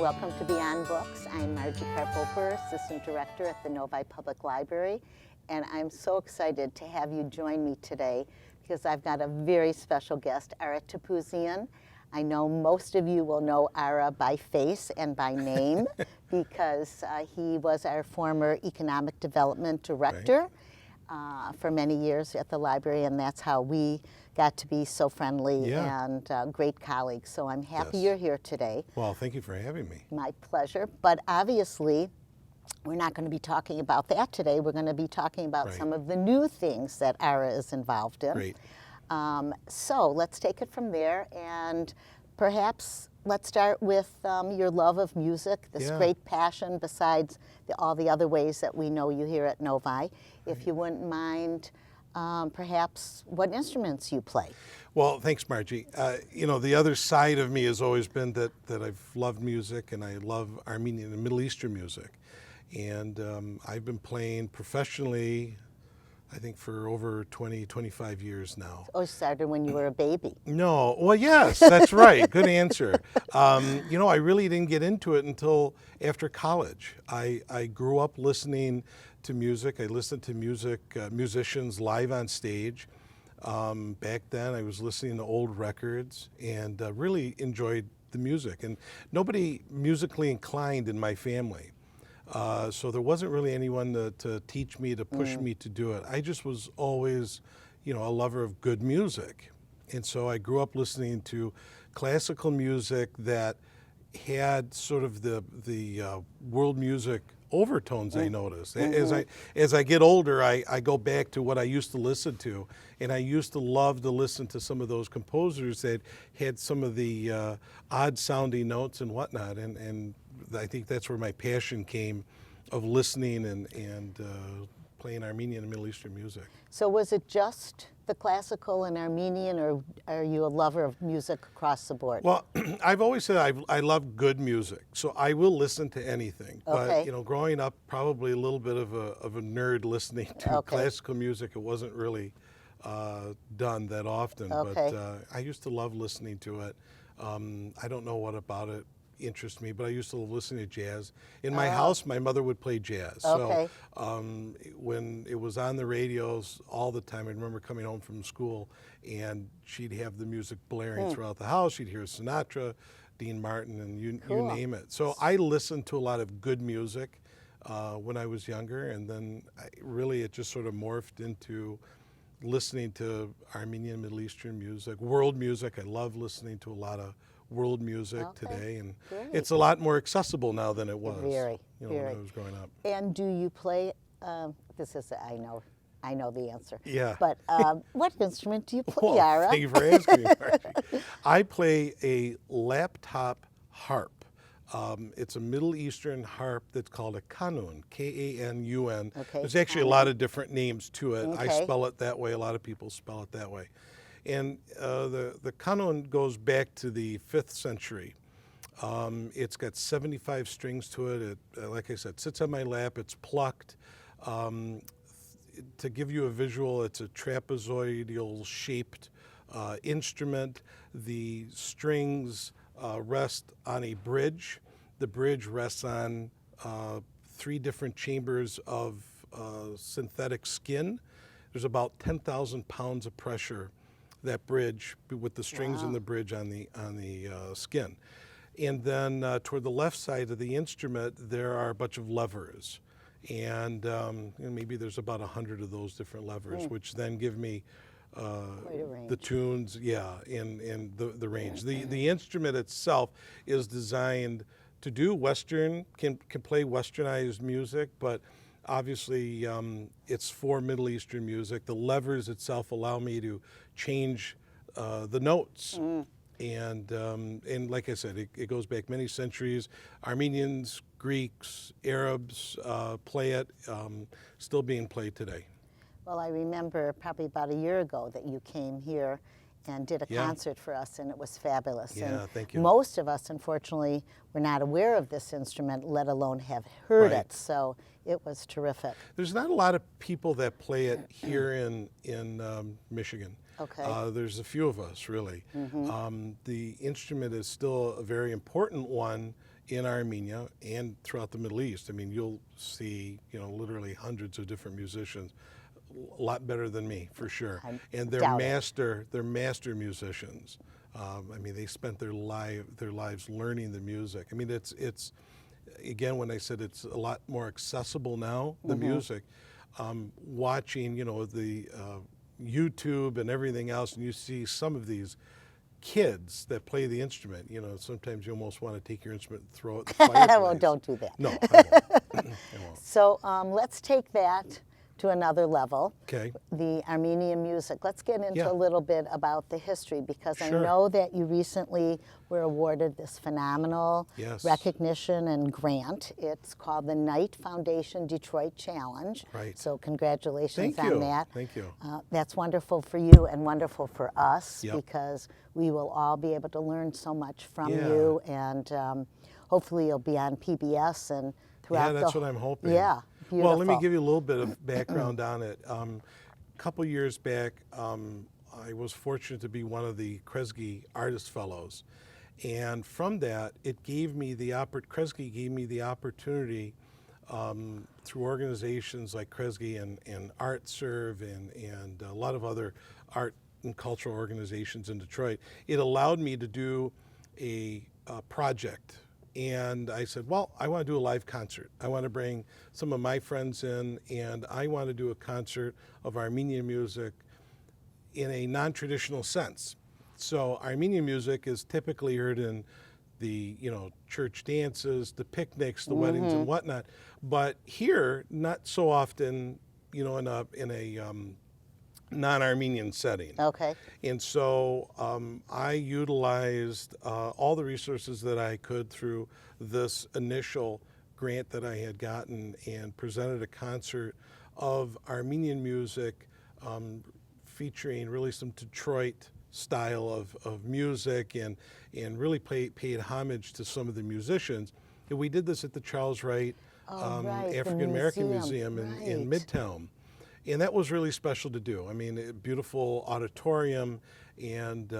Welcome to Beyond Books. I'm Margie Karpoper, Assistant Director at the Novi Public Library, and I'm so excited to have you join me today because I've got a very special guest, Ara Topouzian. I know most of you will know Ara by face and by name because he was our former Economic Development Director for many years at the library, and that's how we got to be so friendly and great colleagues. So I'm happy you're here today. Well, thank you for having me. My pleasure. But obviously, we're not going to be talking about that today. We're going to be talking about some of the new things that Ara is involved in. Great. So let's take it from there, and perhaps let's start with your love of music, this great passion besides all the other ways that we know you here at Novi. If you wouldn't mind, perhaps what instruments you play. Well, thanks, Margie. You know, the other side of me has always been that I've loved music, and I love Armenian and Middle Eastern music. And I've been playing professionally, I think, for over 20, 25 years now. Oh, you started when you were a baby. No, well, yes, that's right. Good answer. You know, I really didn't get into it until after college. I grew up listening to music. I listened to musicians live on stage. Back then, I was listening to old records and really enjoyed the music. And nobody musically inclined in my family. So there wasn't really anyone to teach me, to push me to do it. I just was always, you know, a lover of good music. And so I grew up listening to classical music that had sort of the world music overtones, I noticed. As I get older, I go back to what I used to listen to. And I used to love to listen to some of those composers that had some of the odd sounding notes and whatnot. And I think that's where my passion came of listening and playing Armenian and Middle Eastern music. So was it just the classical and Armenian, or are you a lover of music across the board? Well, I've always said I love good music, so I will listen to anything. But you know, growing up, probably a little bit of a nerd listening to classical music. It wasn't really done that often, but I used to love listening to it. I don't know what about it interest me, but I used to listen to jazz. In my house, my mother would play jazz. So when it was on the radios all the time, I remember coming home from school and she'd have the music blaring throughout the house. You'd hear Sinatra, Dean Martin, and you name it. So I listened to a lot of good music when I was younger, and then it just sort of morphed into listening to Armenian, Middle Eastern music, world music. I love listening to a lot of world music today, and it's a lot more accessible now than it was. Very. When I was growing up. And do you play? This is I know the answer. Yeah. But what instrument do you play, Ara? Thank you for asking me, Margie. I play a laptop harp. It's a Middle Eastern harp that's called a kanun, K-A-N-U-N. There's actually a lot of different names to it. I spell it that way. A lot of people spell it that way. And the kanun goes back to the 5th century. It's got 75 strings to it. It, like I said, sits on my lap. It's plucked. To give you a visual, it's a trapezoidal shaped instrument. The strings rest on a bridge. The bridge rests on 3 different chambers of synthetic skin. There's about 10,000 pounds of pressure, that bridge, with the strings in the bridge on the skin. And then toward the left side of the instrument, there are a bunch of levers. And maybe there's about 100 of those different levers, which then give me the tunes, and the range. The instrument itself is designed to do Western, can play Westernized music, but obviously it's for Middle Eastern music. The levers itself allow me to change the notes. And like I said, it goes back many centuries. Armenians, Greeks, Arabs play it, still being played today. Well, I remember probably about a year ago that you came here and did a concert for us, and it was fabulous. Yeah, and thank you. Most of us, unfortunately, were not aware of this instrument, let alone have heard it. So it was terrific. There's not a lot of people that play it here in Michigan. There's a few of us, really. The instrument is still a very important one in Armenia and throughout the Middle East. I mean, you'll see, literally hundreds of different musicians, a lot better than me for sure. And they're master musicians. I mean, they spent their lives learning the music. I mean, it's again, when I said it's a lot more accessible now, the music, watching, the YouTube and everything else, and you see some of these kids that play the instrument, sometimes you almost want to take your instrument and throw it in the fireplace. Well, don't do that. No, I won't. So let's take that to another level. Okay. The Armenian music. Let's get into a little bit about the history, because I Sure. know that you recently were awarded this phenomenal recognition and grant. It's called the Knight Foundation Detroit Challenge. Right. So congratulations Thank you. on that. Thank you. That's wonderful for you and wonderful for us, because we will all be able to learn so much from you, and hopefully you'll be on PBS and throughout that's what I'm hoping. Yeah. Beautiful. Well, let me give you a little bit of background on it. A couple years back, I was fortunate to be one of the Kresge Artist Fellows. And from that, it gave me Kresge gave me the opportunity through organizations like Kresge and ArtServe and a lot of other art and cultural organizations in Detroit. It allowed me to do a project. And I said, well, I want to do a live concert. I want to bring some of my friends in, and I want to do a concert of Armenian music in a non-traditional sense. So Armenian music is typically heard in the church dances, the picnics, the weddings and whatnot. But here, not so often, in a non-Armenian setting. Okay. And so I utilized all the resources that I could through this initial grant that I had gotten, and presented a concert of Armenian music featuring really some Detroit style of music, and really paid homage to some of the musicians. And we did this at the Charles Wright African American Museum in Midtown. And that was really special to do. I mean, a beautiful auditorium, and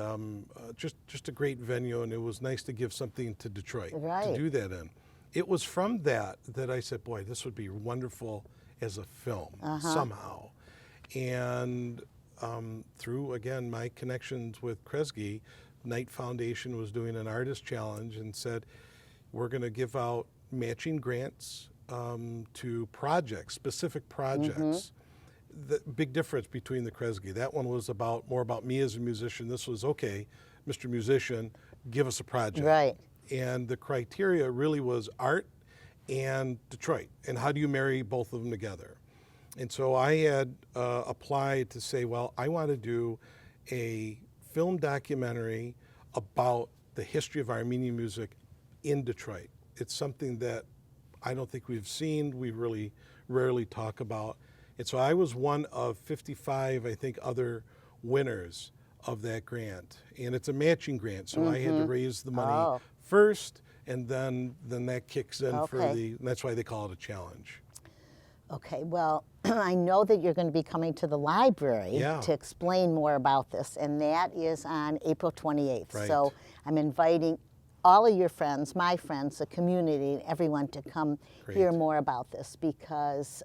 just a great venue, and it was nice to give something to Detroit to do that in. It was from that I said, boy, this would be wonderful as a film somehow. And through, again, my connections with Kresge, Knight Foundation was doing an artist challenge and said, we're going to give out matching grants to projects, specific projects. The big difference between the Kresge, that one was more about me as a musician. This was, okay, Mr. Musician, give us a project. Right. And the criteria really was art and Detroit, and how do you marry both of them together? And so I had applied to say, well, I want to do a film documentary about the history of Armenian music in Detroit. It's something that I don't think we've seen, we really rarely talk about. And so I was one of 55, I think, other winners of that grant. And it's a matching grant, so I had to raise the money first, and then that kicks in and that's why they call it a challenge. Okay, well, I know that you're going to be coming to the library to explain more about this, and that is on April 28th. Right. So I'm inviting all of your friends, my friends, the community, everyone to come hear more about this, because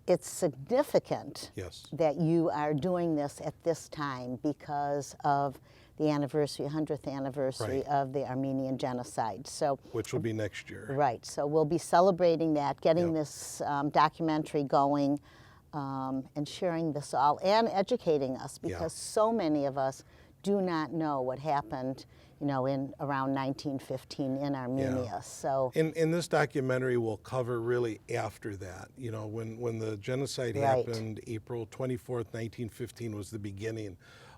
it's significant that you are doing this at this time because of the 100th anniversary of the Armenian genocide. So, which will be next year. Right. So we'll be celebrating that, getting this documentary going, and sharing this all, and educating us, because so many of us do not know what happened, in around 1915 in Armenia. So, and this documentary will cover really after that. When the genocide happened, April 24th, 1915 was the beginning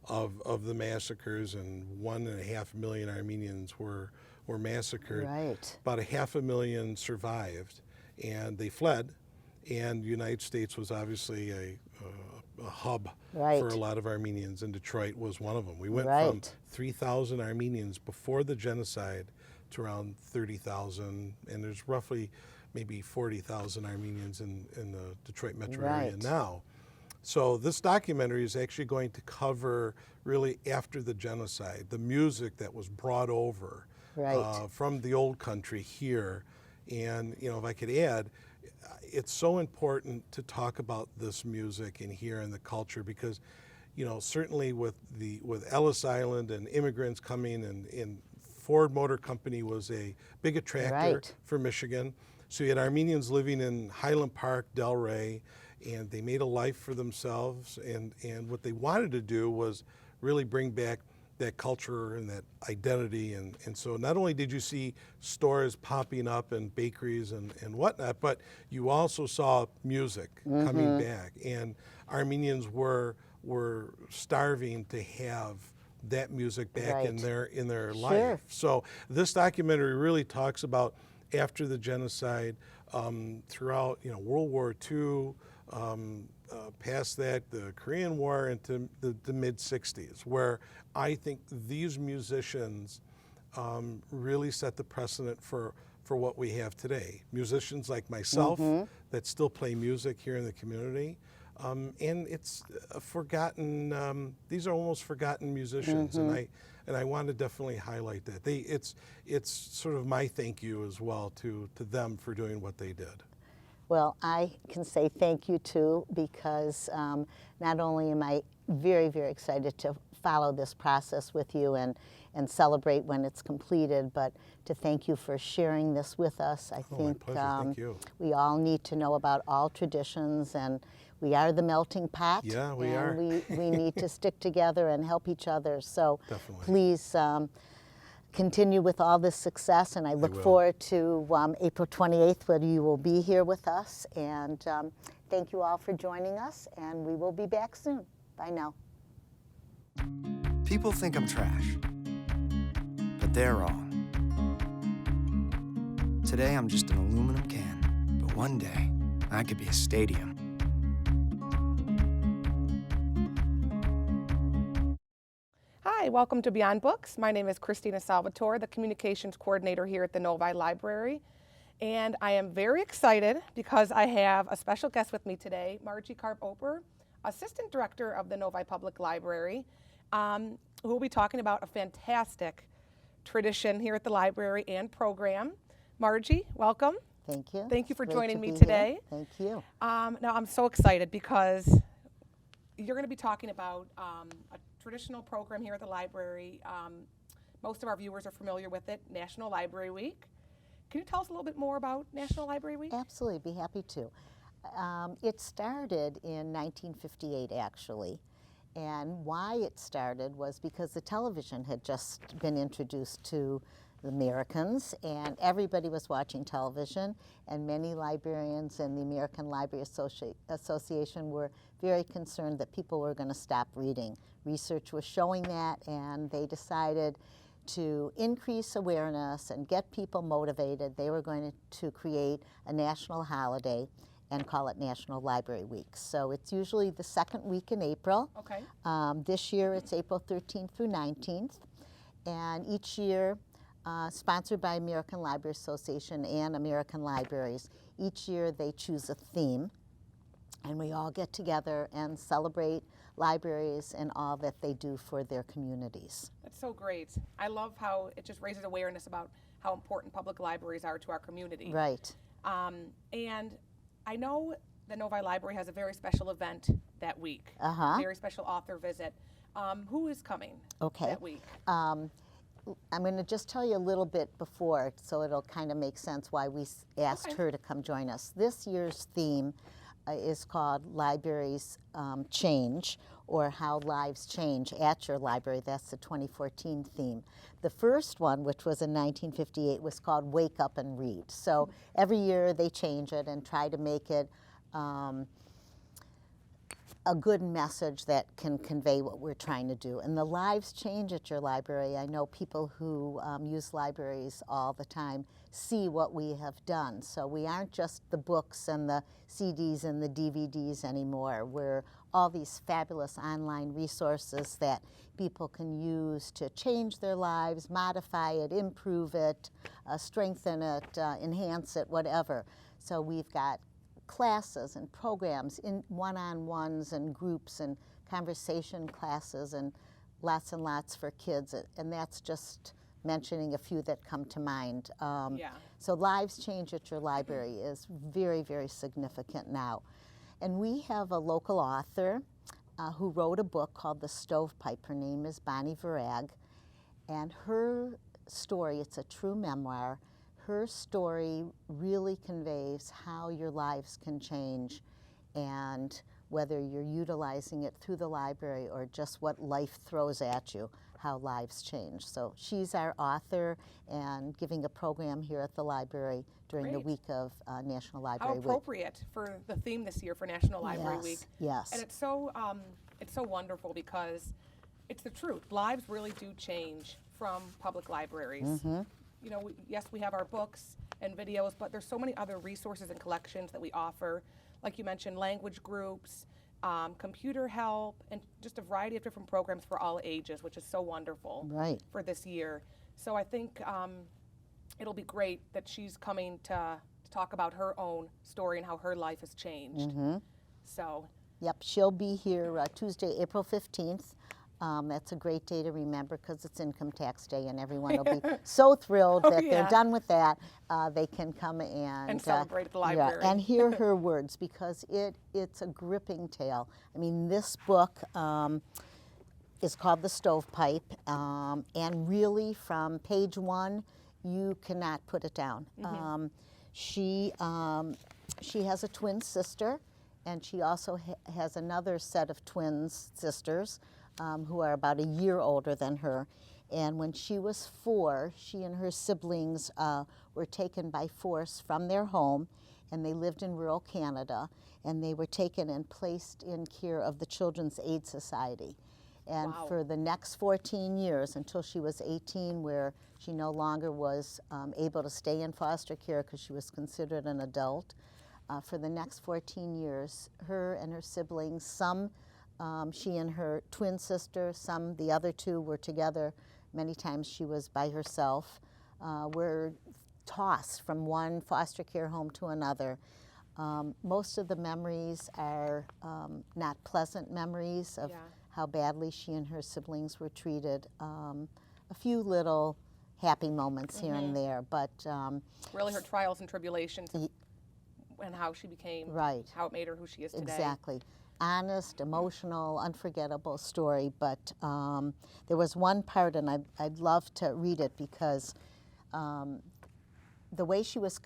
of the massacres, and 1.5 million Armenians were massacred. Right. About 500,000 survived, and they fled. And the United States was obviously a hub for a lot of Armenians, and Detroit was one of them. We went from 3,000 Armenians before the genocide to around 30,000, and there's roughly maybe 40,000 Armenians in the Detroit metro area now. So this documentary is actually going to cover really after the genocide, the music that was brought over Right. from the old country here. And, you know, if I could add, it's so important to talk about this music in here and the culture because, you know, certainly with Ellis Island and immigrants coming and Ford Motor Company was a big attractor for Michigan. So you had Armenians living in Highland Park, Delray, and they made a life for themselves. And what they wanted to do was really bring back that culture and that identity. And so not only did you see stores popping up and bakeries and whatnot, but you also saw music coming back. And Armenians were starving to have that music back in their life. So this documentary really talks about after the genocide, throughout, you know, World War II, past that, the Korean War into the mid-60s, where I think these musicians really set the precedent for what we have today. Musicians like myself that still play music here in the community. And it's a forgotten, these are almost forgotten musicians, and I want to definitely highlight that. It's sort of my thank you as well to them for doing what they did. Well, I can say thank you too, because not only am I very, very excited to follow this process with you and celebrate when it's completed, but to thank you for sharing this with us. I think my pleasure. Thank you. We all need to know about all traditions, and we are the melting pot. Yeah, we and are. we need to stick together and help each other. So Definitely. please continue with all this success, and I look forward to April 28th, when you will be here with us. And thank you all for joining us, and we will be back soon. Bye now. People think I'm trash, but they're wrong. Today I'm just an aluminum can, but one day I could be a stadium. Hi, welcome to Beyond Books. My name is Christina Salvatore, the Communications Coordinator here at the Novi Library. And I am very excited because I have a special guest with me today, Margie Karp-Oper, Assistant Director of the Novi Public Library, who will be talking about a fantastic tradition here at the library and program. Margie, welcome. Thank you. Thank you for It's great joining to me be today. here. Thank you. Now, I'm so excited because you're going to be talking about a traditional program here at the library. Most of our viewers are familiar with it, National Library Week. Can you tell us a little bit more about National Library Week? Absolutely, be happy to. It started in 1958, actually. And why it started was because the television had just been introduced to the Americans, and everybody was watching television, and many librarians and the American Library Association were very concerned that people were going to stop reading. Research was showing that, and they decided to increase awareness and get people motivated. They were going to create a national holiday and call it National Library Week. So it's usually the second week in April. Okay. This year it's April 13th through 19th, and each year sponsored by American Library Association and American Libraries. Each year they choose a theme, and we all get together and celebrate libraries and all that they do for their communities. That's so great. I love how it just raises awareness about how important public libraries are to our community. Right. And I know the Novi Library has a very special event that week, very special author visit. Who is coming that week? I'm going to just tell you a little bit before, so it'll kind of make sense why we asked her to come join us. This year's theme is called Libraries Change, or How Lives Change at Your Library. That's the 2014 theme. The first one, which was in 1958, was called Wake Up and Read. So every year they change it and try to make it a good message that can convey what we're trying to do. And the lives change at your library. I know people who use libraries all the time see what we have done. So we aren't just the books and the CDs and the DVDs anymore. We're all these fabulous online resources that people can use to change their lives, modify it, improve it, strengthen it, enhance it, whatever. So we've got classes and programs in one-on-ones and groups and conversation classes and lots for kids, and that's just mentioning a few that come to mind. Yeah. So Lives Change at Your Library is very, very significant now. And we have a local author who wrote a book called The Stovepipe. Her name is Bonnie Varag. And her story, it's a true memoir, her story really conveys how your lives can change and whether you're utilizing it through the library or just what life throws at you, how lives change. So she's our author and giving a program here at the library during the Great. week of National How Library Week. appropriate for the theme this year for National Library Week. Yes. And it's so wonderful because it's the truth. Lives really do change from public libraries. You know, yes, we have our books and videos, but there's so many other resources and collections that we offer. Like you mentioned, language groups, computer help, and just a variety of different programs for all ages, which is so wonderful Right. for this year. So I think it'll be great that she's coming to talk about her own story and how her life has changed. So, Yep, she'll be here Tuesday, April 15th. That's a great day to remember because it's Income Tax Day and everyone will be so thrilled that yeah. they're done with that. They can come and celebrate at the library. Yeah, and hear her words because it's a gripping tale. I mean, this book is called The Stovepipe, and really from page 1, you cannot put it down. She has a twin sister, and she also has another set of twin sisters who are about a year older than her. And when she was 4, she and her siblings were taken by force from their home, and they lived in rural Canada, and they were taken and placed in care of the Children's Aid Society. And Wow. for the next 14 years, until she was 18, where she no longer was able to stay in foster care because she was considered an adult, for the next 14 years, her and her siblings, some she and her twin sister, some the other 2 were together. Many times she was by herself, were tossed from one foster care home to another. Most of the memories are not pleasant memories of Yeah. how badly she and her siblings were treated. A few little happy moments here and there, but really her trials and tribulations and how she became, right. how it made her who she is today. Exactly. Honest, emotional, unforgettable story, but there was one part, and I'd love to read it because the way she was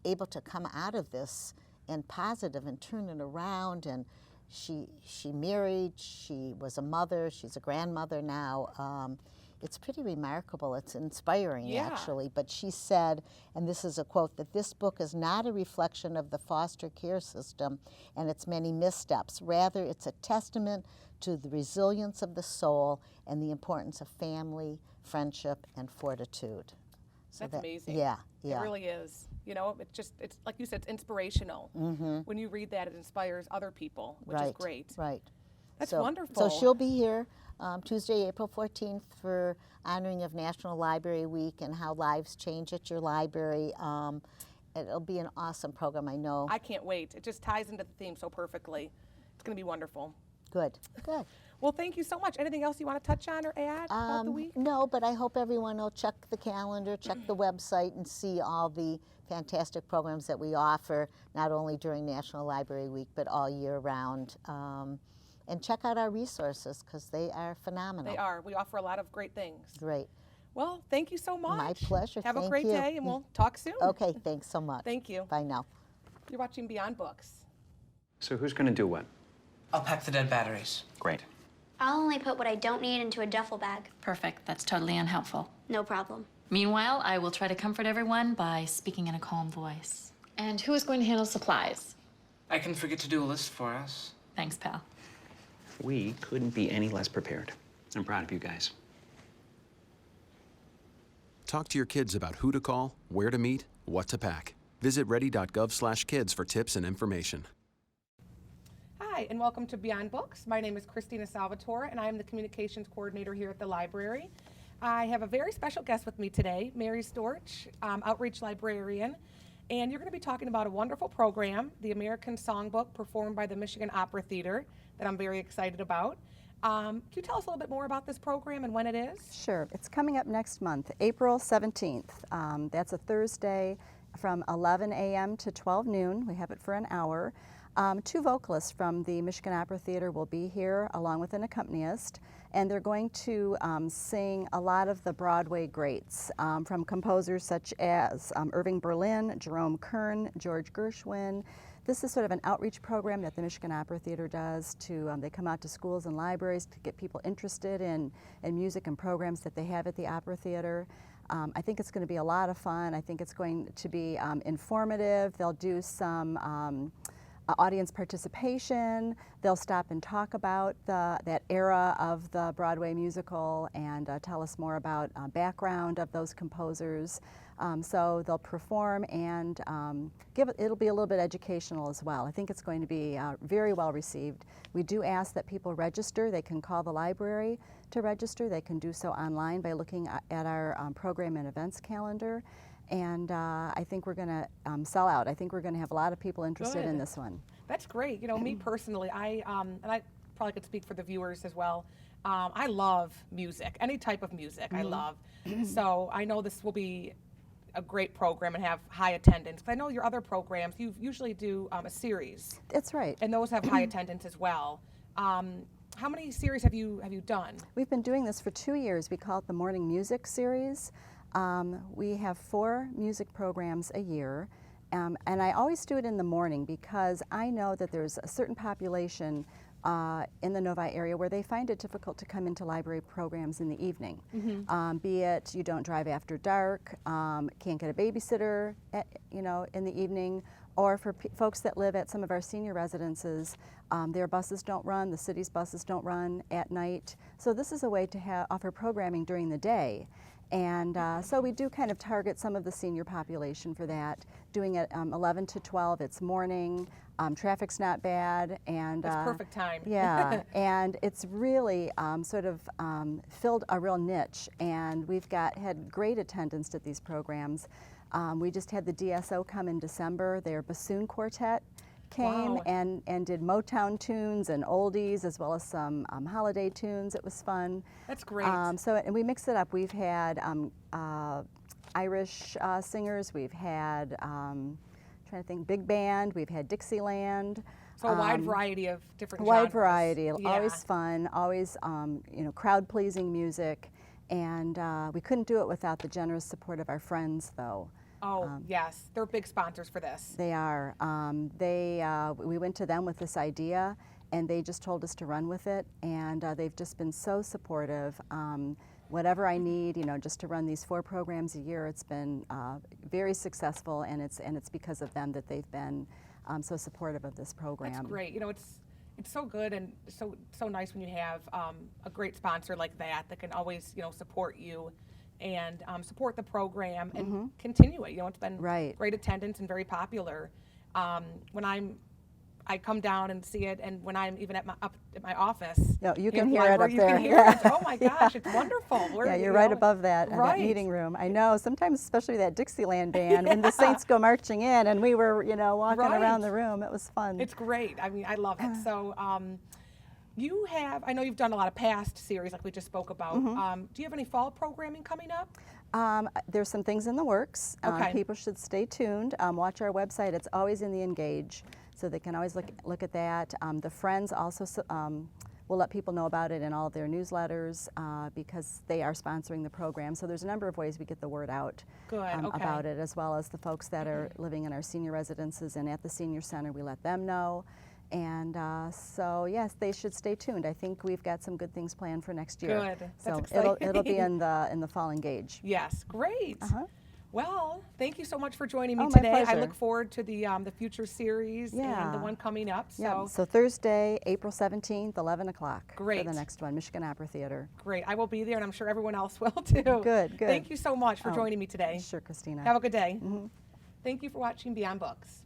able to come out of this and positive and turn it around, and she married, she was a mother, she's a grandmother now. It's pretty remarkable. It's inspiring, Yeah. actually. But she said, and this is a quote, that this book is not a reflection of the foster care system and its many missteps. Rather, it's a testament to the resilience of the soul and the importance of family, friendship, and fortitude. So That's amazing. Yeah, yeah. It really is. You know, it's like you said, it's inspirational. When you read that, it inspires other people, which is great. Right. That's So wonderful. she'll be here Tuesday, April 14th for honoring of National Library Week and how lives change at your library. It'll be an awesome program, I know. I can't wait. It just ties into the theme so perfectly. It's going to be wonderful. Good, good. Well, thank you so much. Anything else you want to touch on or add about the week? No, but I hope everyone will check the calendar, check the website, and see all the fantastic programs that we offer, not only during National Library Week, but all year round. And check out our resources, because they are phenomenal. They are. We offer a lot of great things. Great. Well, thank you so much. My pleasure. Have a Thank great you. day, and we'll talk soon. Okay, thanks so much. Thank you. Bye now. You're watching Beyond Books. So who's going to do what? I'll pack the dead batteries. Great. I'll only put what I don't need into a duffel bag. Perfect. That's totally unhelpful. No problem. Meanwhile, I will try to comfort everyone by speaking in a calm voice. And who is going to handle supplies? I can forget to do a list for us. Thanks, pal. We couldn't be any less prepared. I'm proud of you guys. Talk to your kids about who to call, where to meet, what to pack. Visit ready.gov/kids for tips and information. Hi, and welcome to Beyond Books. My name is Christina Salvatore, and I am the Communications Coordinator here at the library. I have a very special guest with me today, Mary Storch, Outreach Librarian, and you're going to be talking about a wonderful program, the American Songbook, performed by the Michigan Opera Theater, that I'm very excited about. Can you tell us a little bit more about this program and when it is? Sure. It's coming up next month, April 17th. That's a Thursday from 11 a.m. to 12 noon. We have it for an hour. 2 vocalists from the Michigan Opera Theater will be here along with an accompanist, and they're going to sing a lot of the Broadway greats from composers such as Irving Berlin, Jerome Kern, George Gershwin. This is sort of an outreach program that the Michigan Opera Theater does to, they come out to schools and libraries to get people interested in music and programs that they have at the Opera Theater. I think it's going to be a lot of fun. I think it's going to be informative. They'll do some audience participation. They'll stop and talk about that era of the Broadway musical and tell us more about background of those composers. So they'll perform and it'll be a little bit educational as well. I think it's going to be very well received. We do ask that people register. They can call the library to register. They can do so online by looking at our program and events calendar. And I think we're going to sell out. I think we're going to have a lot of people interested in this one. That's great. You know, me personally, and I probably could speak for the viewers as well. I love music, any type of music I love. So I know this will be a great program and have high attendance. But I know your other programs, you usually do a series. That's right. And those have high attendance as well. How many series have you done? We've been doing this for 2 years. We call it the Morning Music Series. We have 4 music programs a year, and I always do it in the morning because I know that there's a certain population in the Novi area where they find it difficult to come into library programs in the evening. Be it you don't drive after dark, can't get a babysitter in the evening, or for folks that live at some of our senior residences, their buses don't run, the city's buses don't run at night. So this is a way to offer programming during the day. And so we do kind of target some of the senior population for that, doing it 11 to 12, it's morning, traffic's not bad. And it's perfect time. Yeah, and it's really sort of filled a real niche, and we've had great attendance at these programs. We just had the DSO come in December, their bassoon quartet came and did Motown tunes and oldies as well as some holiday tunes. It was fun. That's great. And we mix it up. We've had Irish singers. We've had trying to think, big band. We've had Dixieland. So a wide variety of different wide genres. variety. Yeah. Always fun. Always crowd pleasing music. And we couldn't do it without the generous support of our friends, though. Oh, yes. They're big sponsors for this. They are. We went to them with this idea, and they just told us to run with it, and they've just been so supportive. Whatever I need, just to run these 4 programs a year, it's been very successful, and it's because of them that they've been so supportive of this program. That's great. It's so good and so nice when you have a great sponsor like that can always support you and support Mm-hmm. the program and continue it. It's been Right. great attendance and very popular. When I come down and see it, and when I'm even up at my office, No, you here can at the hear it up library, you there. can hear Yeah. it. Oh my gosh, it's wonderful. Yeah, you're right above that, that meeting room. I know, sometimes, especially that Dixieland band, when the Saints go marching in and we were, walking around the room, it was fun. It's great. I mean, I love it. So I know you've done a lot of past series like we just spoke about. Do you have any fall programming coming up? There's some things in the works. Okay. People should stay tuned. Watch our website. It's always in the Engage, so they can always look at that. The Friends also will let people know about it in all of their newsletters because they are sponsoring the program. So there's a number of ways we get the word out about it, as well as the folks that are living in our senior residences and at the senior center. We let them know. And so yes, they should stay tuned. I think we've got some good things planned for next year. Good. That's so exciting. it'll be in the fall Engage. Yes, great. Well, thank you so much for joining me Oh, my today. I pleasure. look forward to the future series and the one coming up. Yeah. So Thursday, April 17th, 11 o'clock Great. for the next one, Michigan Opera Theater. Great. I will be there, and I'm sure everyone else will too. Good, good. Thank you so much for joining me today. Sure, Christina. Have a good day. Thank you for watching Beyond Books.